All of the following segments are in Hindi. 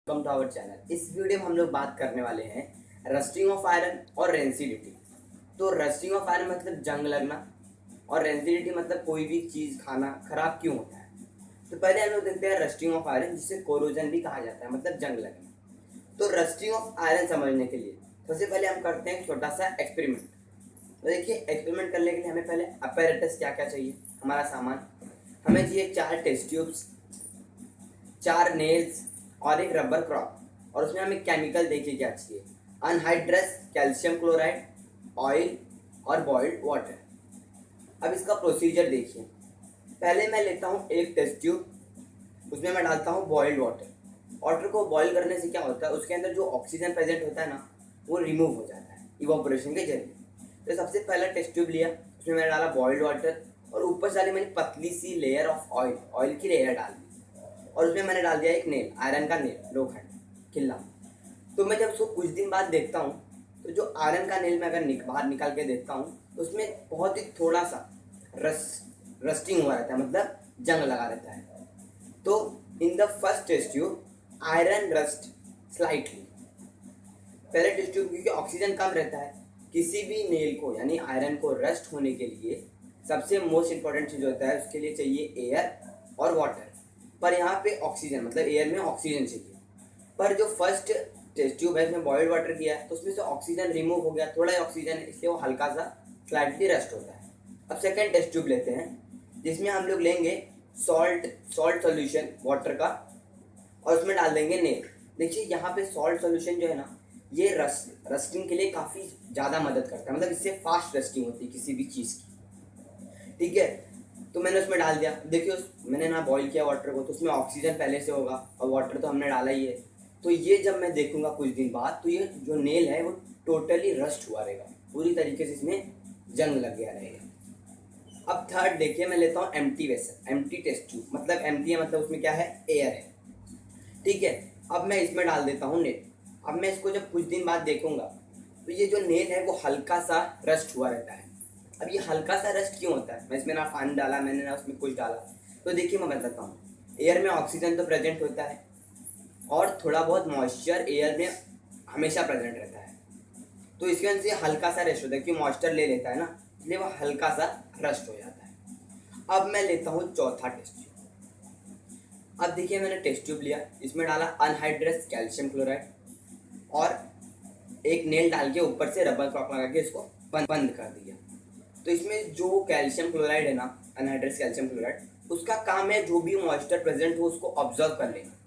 Welcome to our channel. इस वीडियो में हम लोग बात करने वाले हैं रस्टिंग ऑफ आयरन और रेंसिडिटी। तो रस्टिंग ऑफ आयरन मतलब जंग लगना और रेंसिडिटी मतलब कोई भी चीज़ खाना खराब क्यों होता है। तो पहले हम लोग देखते हैं रस्टिंग ऑफ आयरन, जिसे कोरोजन भी कहा जाता है, मतलब जंग लगना। तो रस्टिंग ऑफ आयरन समझने के लिए सबसे पहले हम करते हैं छोटा सा एक्सपेरिमेंट। तो देखिए, एक्सपेरिमेंट करने के लिए हमें पहले अपैरेटस क्या क्या चाहिए। हमारा सामान हमें चाहिए 4 टेस्ट ट्यूब्स, 4 नेल्स और एक रबर क्रॉप। और उसमें हमें केमिकल देखिए क्या चाहिए, अनहाइड्रस कैल्शियम क्लोराइड, ऑयल और बॉइल्ड वाटर। अब इसका प्रोसीजर देखिए। पहले मैं लेता हूँ एक टेस्ट ट्यूब, उसमें मैं डालता हूँ बॉइल्ड वाटर। वाटर को बॉईल करने से क्या होता है, उसके अंदर जो ऑक्सीजन प्रेजेंट होता है ना, वो रिमूव हो जाता है इवापोरेशन के जरिए। तो सबसे पहला टेस्ट ट्यूब लिया, उसमें मैंने डाला बॉइल्ड वाटर और ऊपर से डाली मैंने पतली सी लेयर ऑफ ऑयल, ऑयल की लेयर डाल दी। और उसमें मैंने डाल दिया एक नेल, आयरन का नेल, लोखंड किल्ला। तो मैं जब उसको कुछ दिन बाद देखता हूँ, तो जो आयरन का नेल मैं अगर बाहर निकाल के देखता हूँ, तो उसमें बहुत ही थोड़ा सा रस्टिंग हुआ रहता है, मतलब जंग लगा रहता है। तो in the first test tube iron rust slightly. पहले टेस्ट ट्यूब क्योंकि ऑक्सीजन कम रहता है, किसी भी नेल को यानी आयरन को रस्ट होने के लिए सबसे मोस्ट इंपॉर्टेंट चीज़ होता है, उसके लिए चाहिए एयर और वाटर। पर यहाँ पे ऑक्सीजन, मतलब एयर में ऑक्सीजन चाहिए। पर जो फर्स्ट टेस्ट ट्यूब है, इसमें बॉइल्ड वाटर किया है, तो उसमें से ऑक्सीजन रिमूव हो गया, थोड़ा ही ऑक्सीजन है, इसलिए वो हल्का सा स्लाइटली रस्ट होता है। अब सेकेंड टेस्ट ट्यूब लेते हैं, जिसमें हम लोग लेंगे सॉल्ट सॉल्ट सोल्यूशन वाटर का, और उसमें डाल देंगे नेल। देखिए यहाँ पे सॉल्ट सोल्यूशन जो है ना, ये रस्टिंग के लिए काफ़ी ज़्यादा मदद करता है, मतलब इससे फास्ट रस्टिंग होती है किसी भी चीज़ की। ठीक है, तो मैंने उसमें डाल दिया। देखिए मैंने ना बॉईल किया वाटर को, तो उसमें ऑक्सीजन पहले से होगा और वाटर तो हमने डाला ही है। तो ये जब मैं देखूंगा कुछ दिन बाद, तो ये जो नेल है वो टोटली रस्ट हुआ रहेगा, पूरी तरीके से इसमें जंग लग गया रहेगा। अब थर्ड देखिए, मैं लेता हूँ empty vessel, empty test tube, मतलब एम्प्टी है, मतलब उसमें क्या है, एयर है। ठीक है, अब मैं इसमें डाल देता हूँ नेल। अब मैं इसको जब कुछ दिन बाद देखूंगा, तो ये जो नेल है वो हल्का सा रस्ट हुआ रहता है। अब ये हल्का सा रस्ट क्यों होता है, मैं इसमें ना पानी डाला मैंने ना उसमें कुछ डाला। तो देखिए मैं बताता हूँ, एयर में ऑक्सीजन तो प्रेजेंट होता है और थोड़ा बहुत मॉइस्चर एयर में हमेशा प्रेजेंट रहता है। तो इसके वजह से हल्का सा रस्ट होता है, क्योंकि मॉइस्चर ले लेता है ना, इसलिए वो हल्का सा रस्ट हो जाता है। अब मैं लेता हूँ चौथा टेस्ट ट्यूब। अब देखिए मैंने टेस्ट ट्यूब लिया, इसमें डाला अनहाइड्रस कैल्शियम क्लोराइड और एक नेल डाल के ऊपर से रबर क्रॉप लगा के इसको बंद कर दिया। तो इसमें जो कैल्शियम क्लोराइड है ना, अनहाइड्रस कैल्शियम क्लोराइड, उसका काम है जो भी मॉइस्चर प्रेजेंट हो उसको ऑब्जर्व कर लेना।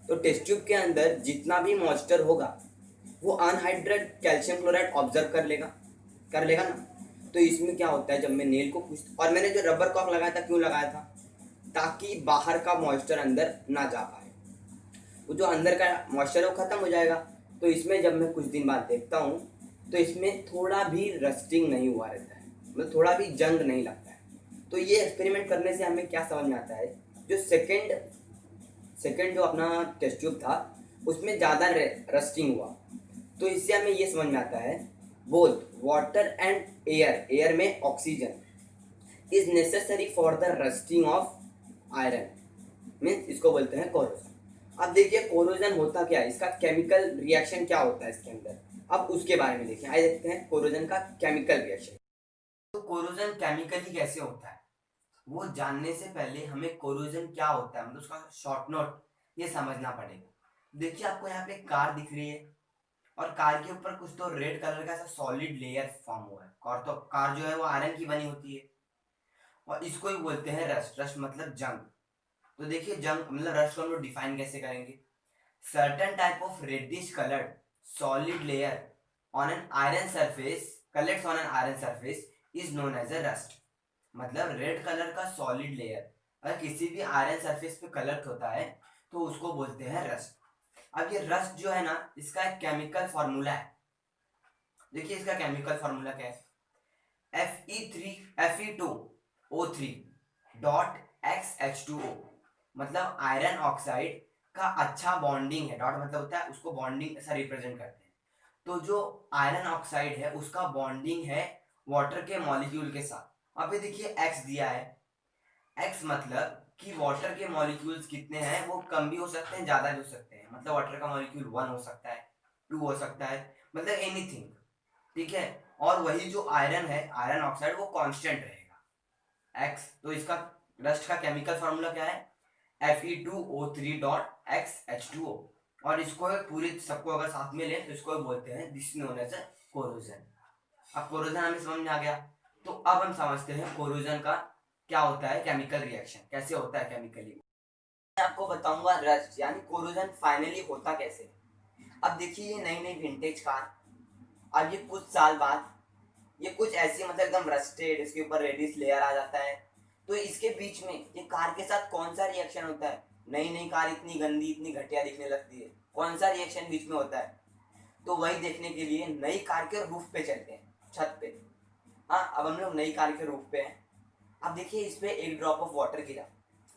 तो टेस्ट ट्यूब के अंदर जितना भी मॉइस्चर होगा वो अनहाइड्रेट कैल्शियम क्लोराइड ऑब्जर्व कर लेगा ना। तो इसमें क्या होता है, जब मैं नेल को कुछ, और मैंने जो रबर कॉक लगाया था क्यों लगाया था, ताकि बाहर का मॉइस्चर अंदर ना जा पाए, वो जो अंदर का मॉइस्चर है वो खत्म हो जाएगा। तो इसमें जब मैं कुछ दिन बाद देखता हूँ, तो इसमें थोड़ा भी रस्टिंग नहीं हुआ रहता है, मतलब थोड़ा भी जंग नहीं लगता है। तो ये एक्सपेरिमेंट करने से हमें क्या समझ में आता है, जो सेकेंड जो अपना टेस्ट ट्यूब था उसमें ज़्यादा रस्टिंग हुआ। तो इससे हमें ये समझ में आता है, बोथ वाटर एंड एयर में oxygen is necessary for the rusting of iron, means इसको बोलते हैं कोरोजन। अब देखिए कोरोजन होता क्या है, इसका केमिकल रिएक्शन क्या होता है इसके अंदर, अब उसके बारे में देखिए। आइए देखते हैं कोरोजन का केमिकल रिएक्शन। तो कोरोजन केमिकली कैसे होता है, वो जानने से पहले हमें कोरोजन क्या होता है, मतलब उसका शॉर्ट नोट ये समझना पड़ेगा। देखिए आपको यहाँ पे कार दिख रही है, और कार के ऊपर कुछ तो रेड कलर का ऐसा सॉलिड लेयर फॉर्म हुआ है। और तो कार जो है वो आयरन की बनी होती है, और इसको ही बोलते हैं रस्ट। रस्ट मतलब जंग। तो देखिए जंग मतलब रस्ट को हम लोग डिफाइन कैसे करेंगे, certain type of reddish coloured solid layer on an iron surface collects on an iron surface is known as a rust. मतलब रेड कलर का सॉलिड लेयर अगर किसी भी आयरन सरफेस पे कलेक्ट होता है, तो उसको बोलते हैं रस्ट। अब ये रस्ट जो है ना, इसका एक केमिकल फॉर्मूला है। देखिए इसका केमिकल फॉर्मूला क्या है, Fe2O3 डॉट XH2O। मतलब आयरन ऑक्साइड का अच्छा बॉन्डिंग है, डॉट मतलब होता है उसको बॉन्डिंग ऐसा रिप्रेजेंट करते हैं। तो जो आयरन ऑक्साइड है उसका बॉन्डिंग है वाटर के मॉलिक्यूल के साथ। अब ये देखिए X दिया है, X मतलब कि वाटर के मॉलिक्यूल्स कितने हैं, वो कम भी हो सकते हैं, ज्यादा भी हो सकते हैं। मतलब वाटर का मॉलिक्यूल 1 हो सकता है, 2 हो सकता है, मतलब एनीथिंग, ठीक है। और वही जो आयरन है, आयरन ऑक्साइड, वो कांस्टेंट रहेगा X। तो इसका रस्ट का केमिकल फॉर्मूला क्या है, Fe2O3.XH2O। और इसको पूरे सबको अगर साथ में लें तो इसको बोलते हैं, दिस नोन एज कोरोजन। अब कोरोजन हमें समझ में आ गया। तो अब हम समझते हैं कोरोजन का क्या होता है, केमिकल रिएक्शन कैसे होता है केमिकली। मैं आपको बताऊंगा रस्ट यानी कोरोजन फाइनली होता कैसे। अब देखिए ये नई नई विंटेज कार, अब ये कुछ साल बाद ये कुछ ऐसी मतलब एकदम रस्टेड, इसके ऊपर रेडिश लेयर आ जाता है। तो इसके बीच में ये कार के साथ कौन सा रिएक्शन होता है, नई नई कार इतनी गंदी इतनी घटिया दिखने लगती है, कौन सा रिएक्शन बीच में होता है। तो वही देखने के लिए नई कार के रूफ पे चलते हैं, छत पे। हाँ, अब हम लोग नई कार के रूफ पे हैं। अब देखिए इस पे एक ड्रॉप ऑफ वाटर गिरा,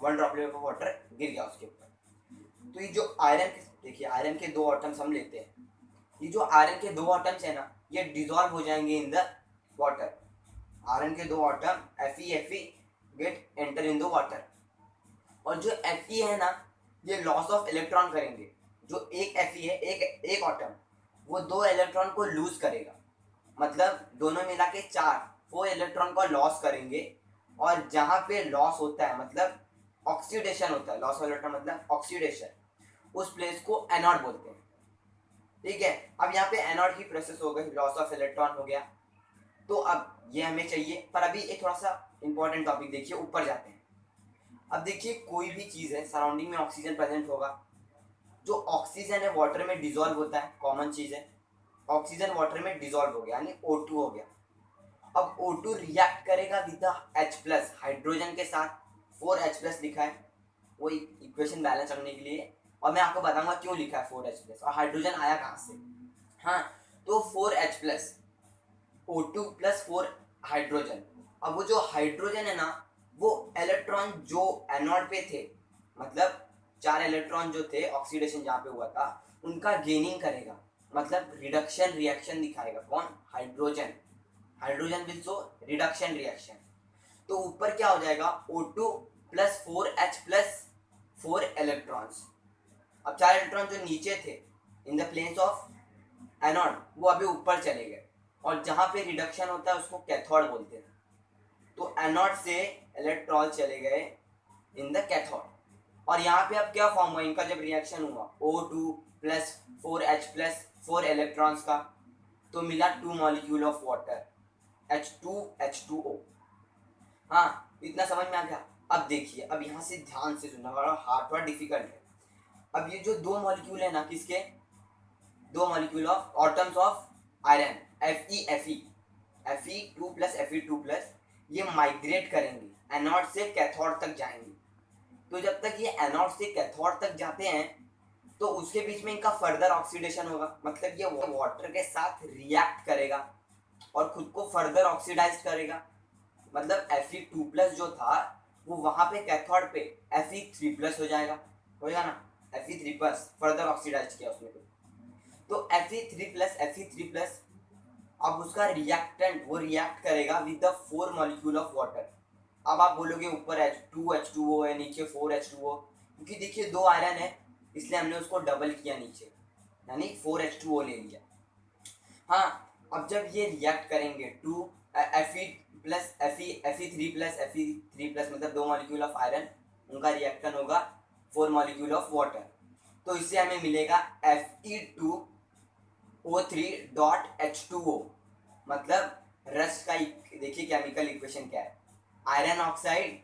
1 ड्रॉपलेट ऑफ वाटर गिर गया उसके ऊपर। तो ये जो आयरन, देखिए आयरन के 2 एटम्स हम लेते हैं, ये जो आयरन के 2 एटम्स है ना, ये डिसॉल्व हो जाएंगे इन द वाटर। आयरन के 2 atom Fe get enter in the water. और जो Fe है ना, ये लॉस ऑफ इलेक्ट्रॉन करेंगे। जो एक Fe है, एक एटम, वो 2 इलेक्ट्रॉन को लूज करेगा, मतलब दोनों मिला के 4 इलेक्ट्रॉन को लॉस करेंगे। और जहां पे लॉस होता है मतलब ऑक्सीडेशन होता है, लॉस ऑफ इलेक्ट्रॉन मतलब ऑक्सीडेशन, उस प्लेस को एनोड बोलते हैं, ठीक है। अब यहाँ पे एनोड की प्रोसेस हो गई, लॉस ऑफ इलेक्ट्रॉन हो गया। तो अब ये हमें चाहिए, पर अभी एक थोड़ा सा इंपॉर्टेंट टॉपिक देखिए, ऊपर जाते हैं। अब देखिए कोई भी चीज है, सराउंडिंग में ऑक्सीजन प्रेजेंट होगा। जो ऑक्सीजन है वाटर में डिसॉल्व होता है, कॉमन चीज है। ऑक्सीजन वाटर में डिसॉल्व हो गया यानी O2 हो गया। अब O2 रिएक्ट करेगा विद H+ हाइड्रोजन के साथ, 4H+ लिखा है वो इक्वेशन बैलेंस करने के लिए। और मैं आपको बताऊंगा क्यों लिखा है 4H+ और हाइड्रोजन आया कहाँ से। हाँ, तो 4H+, O2+4 हाइड्रोजन। अब वो जो हाइड्रोजन है ना, वो इलेक्ट्रॉन जो एनोड पे थे, मतलब 4 इलेक्ट्रॉन जो थे ऑक्सीडेशन जहाँ पे हुआ था, उनका गेनिंग करेगा, मतलब रिडक्शन रिएक्शन दिखाएगा। कौन, hydrogen. Hydrogen will show reduction reaction. तो ऊपर क्या हो जाएगा, O2+4H+4 इलेक्ट्रॉन्स। अब 4 इलेक्ट्रॉन जो नीचे थे in the place of anode, वो अभी ऊपर चले गए। और जहां पे रिडक्शन होता है उसको कैथोड बोलते हैं। तो एनोड से इलेक्ट्रॉन चले गए इन द कैथोड। और यहाँ पे अब क्या फॉर्म हुआ इनका, जब रिएक्शन हुआ O2+4H+4 इलेक्ट्रॉन्स का, तो मिला 2 मॉलिक्यूल ऑफ वाटर, H2H2O। हाँ, इतना समझ में आ गया। अब देखिए, अब यहाँ से ध्यान से सुनना, बड़ा हार्ड थोड़ा डिफिकल्ट है। अब ये जो 2 मॉलिक्यूल है ना, किसके, 2 molecule of atoms of iron, Fe2+Fe2+, ये माइग्रेट करेंगे, एनोड से कैथोड तक जाएंगे। तो जब तक ये एनोड से कैथोड तक जाते हैं, तो उसके बीच में इनका फर्दर ऑक्सीडेशन होगा, मतलब ये वाटर के साथ रिएक्ट करेगा और खुद को फर्दर ऑक्सीडाइज करेगा। मतलब Fe2+ जो था वो वहां पे कैथोड पे Fe3+ हो जाएगा, होगा ना, Fe3+ फर्दर ऑक्सीडाइज किया उसने। तो Fe3+ अब उसका रिएक्टेंट, वो रिएक्ट करेगा with the 4 molecule of water. अब आप बोलोगे ऊपर H2H2O है, नीचे 4H2O, क्योंकि देखिए 2 आयरन है इसलिए हमने उसको डबल किया नीचे, यानी 4H2O ले लिया। हाँ, अब जब ये रिएक्ट करेंगे Fe3+ मतलब 2 मॉलिक्यूल ऑफ आयरन, उनका रिएक्शन होगा 4 मॉलिक्यूल ऑफ वाटर। तो इससे हमें मिलेगा Fe2O3.H2O। मतलब रस्ट का देखिए केमिकल इक्वेशन क्या है, आयरन ऑक्साइड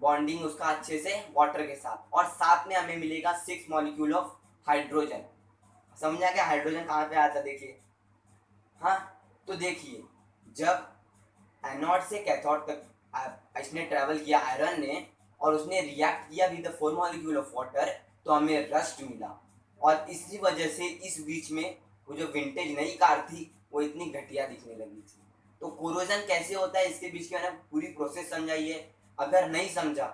बॉन्डिंग उसका अच्छे से वाटर के साथ, और साथ में हमें मिलेगा 6 मॉलिक्यूल ऑफ हाइड्रोजन। समझा क्या हाइड्रोजन कहाँ पे आता, देखिए। हाँ, तो देखिए जब एनोड से कैथोड तक इसने ट्रेवल किया आयरन ने, और उसने रिएक्ट किया with the 4 molecule of water, तो हमें रस्ट मिला। और इसी वजह से इस बीच में वो जो विंटेज नई कार थी वो इतनी घटिया दिखने लगी थी। तो कोरोजन कैसे होता है इसके बीच की मैंने पूरी प्रोसेस समझाई है। अगर नहीं समझा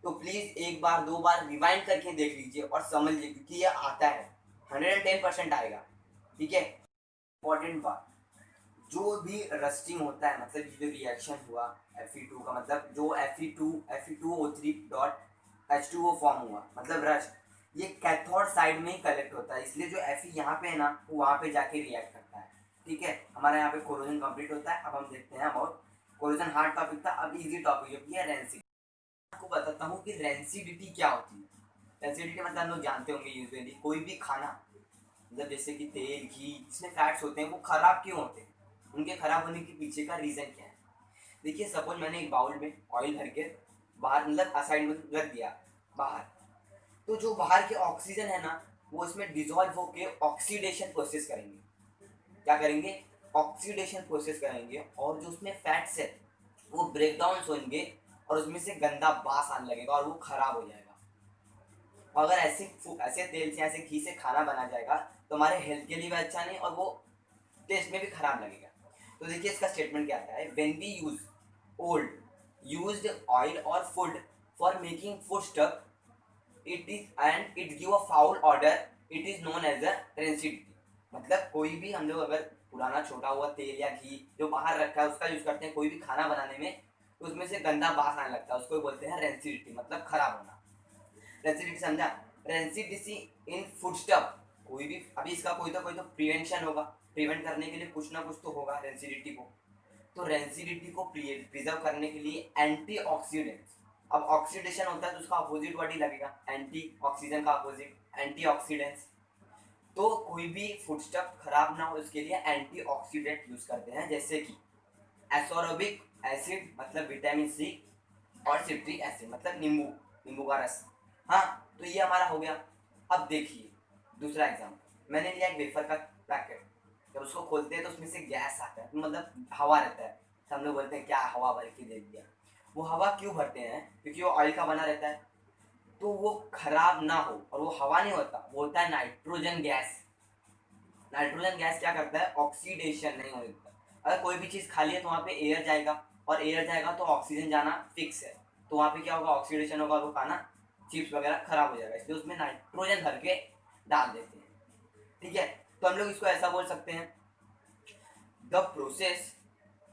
तो प्लीज 1 बार 2 बार रिवाइंड करके देख लीजिए और समझ लीजिए, क्योंकि ये आता है, 110% आएगा, ठीक है। इंपॉर्टेंट बात, जो भी रस्टिंग होता है मतलब ये जो रिएक्शन हुआ Fe2 का मतलब जो Fe2O3 डॉट H2O फॉर्म हुआ मतलब रस्ट, ये कैथोड साइड में ही कलेक्ट होता है, इसलिए जो Fe यहाँ पे है ना वो वहाँ पे जाके रिएक्ट करता है। ठीक है, हमारा यहाँ पे कोरोजन कंप्लीट होता है। अब हम देखते हैं अबाउट कोरोजन, हार्ड टॉपिक था, अब इजी टॉपिक जो है रेंसिडिटी। आपको बताता हूँ कि रेंसिडिटी क्या होती है। रेंसिडिटी मतलब हम लोग जानते होंगे यूजुअली कोई भी खाना मतलब जैसे कि तेल घी इसमें फैट्स होते हैं वो खराब क्यों होते हैं, उनके खराब होने के पीछे का रीज़न क्या है। देखिए सपोज मैंने एक बाउल में ऑयल भर के बाहर मतलब असाइड में रख दिया बाहर, तो जो बाहर के ऑक्सीजन है ना वो इसमें डिजॉल्व होके ऑक्सीडेशन प्रोसेस करेंगे। क्या करेंगे, ऑक्सीडेशन प्रोसेस करेंगे, और जो उसमें फैट्स है वो ब्रेक डाउन होंगे और उसमें से गंदा बास आने लगेगा और वो खराब हो जाएगा। अगर ऐसे ऐसे तेल से ऐसे घी से खाना बना जाएगा तो हमारे हेल्थ के लिए भी अच्छा नहीं और वो टेस्ट में भी खराब लगेगा। तो देखिए इसका स्टेटमेंट क्या आता है, when we use old used oil और food for making food stuff it is and it give a foul order it is known as a rancidity. मतलब कोई भी हम लोग अगर पुराना छोटा हुआ तेल या घी जो बाहर रखा है उसका यूज करते हैं कोई भी खाना बनाने में, तो उसमें से गंदा बास आने लगता है, उसको बोलते हैं रेंसिडिटी मतलब खराब होना। रेंसिडिटी समझा, रेंसिडिटी इन फूड स्टफ, कोई भी अभी इसका कोई तो प्रिवेंशन होगा, प्रिवेंट करने के लिए कुछ ना कुछ तो होगा रेंसिडिटी को। तो रेंसिडिटी को प्रिजर्व करने के लिए एंटीऑक्सीडेंट्स, अब ऑक्सीडेशन होता है तो उसका अपोजिट वर्ड ही लगेगा, एंटी ऑक्सीजन का अपोजिट एंटीऑक्सीडेंट्स। तो कोई भी फूड स्टफ खराब ना हो इसके लिए एंटीऑक्सीडेंट यूज करते हैं, जैसे कि एसोरोबिक एसिड मतलब विटामिन सी, और सिट्रिक एसिड मतलब नींबू, नींबू का रस। हाँ, तो ये हमारा हो गया। अब देखिए दूसरा एग्जाम्पल, मैंने लिया एक वेफर का पैकेट, जब उसको खोलते हैं तो उसमें से गैस आता है मतलब हवा रहता है, तो हम लोग बोलते हैं क्या हवा भर के दे दिया। वो हवा क्यों भरते हैं, क्योंकि वो ऑयल का बना रहता है तो वो खराब ना हो, और वो हवा नहीं होता, वो होता है नाइट्रोजन गैस। नाइट्रोजन गैस क्या करता है, ऑक्सीडेशन नहीं होने देता। अगर कोई भी चीज़ खाली है तो वहाँ पे एयर जाएगा, और एयर जाएगा तो ऑक्सीजन जाना फिक्स है, तो वहाँ पे क्या होगा, ऑक्सीडेशन होगा और वो खाना चिप्स वगैरह खराब हो जाएगा, इसलिए उसमें नाइट्रोजन भर के डाल देते हैं। ठीक है, तो हम लोग इसको ऐसा बोल सकते हैं, the process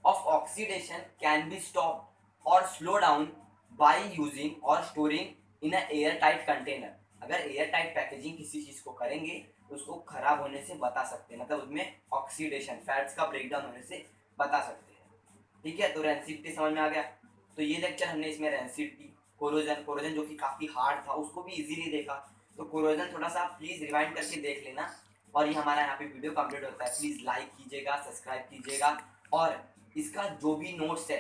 of oxidation can be stopped or slow down by using or storing in a airtight container। अगर एयरटाइट पैकेजिंग किसी चीज को करेंगे तो उसको खराब होने से बता सकते हैं, मतलब उसमें ऑक्सीडेशन फैट्स का ब्रेकडाउन होने से बता सकते हैं। ठीक है, तो रेंसिडिटी समझ में आ गया। तो ये लेक्चर हमने इसमें रेंसिडिटी, कोरोजन, कोरोजन जो कि काफ़ी हार्ड था उसको भी इजीली देखा, तो कोरोजन थोड़ा सा प्लीज़ रिवाइंड करके देख लेना। और ये हमारा यहाँ पे वीडियो कंप्लीट होता है, प्लीज़ लाइक कीजिएगा, सब्सक्राइब कीजिएगा, और इसका जो भी नोट्स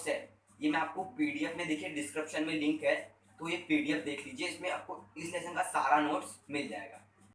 है ये मैं आपको पीडीएफ में, देखिए डिस्क्रिप्शन में लिंक है, तो ये पीडीएफ देख लीजिए, इसमें आपको इस लेसन का सारा नोट्स मिल जाएगा।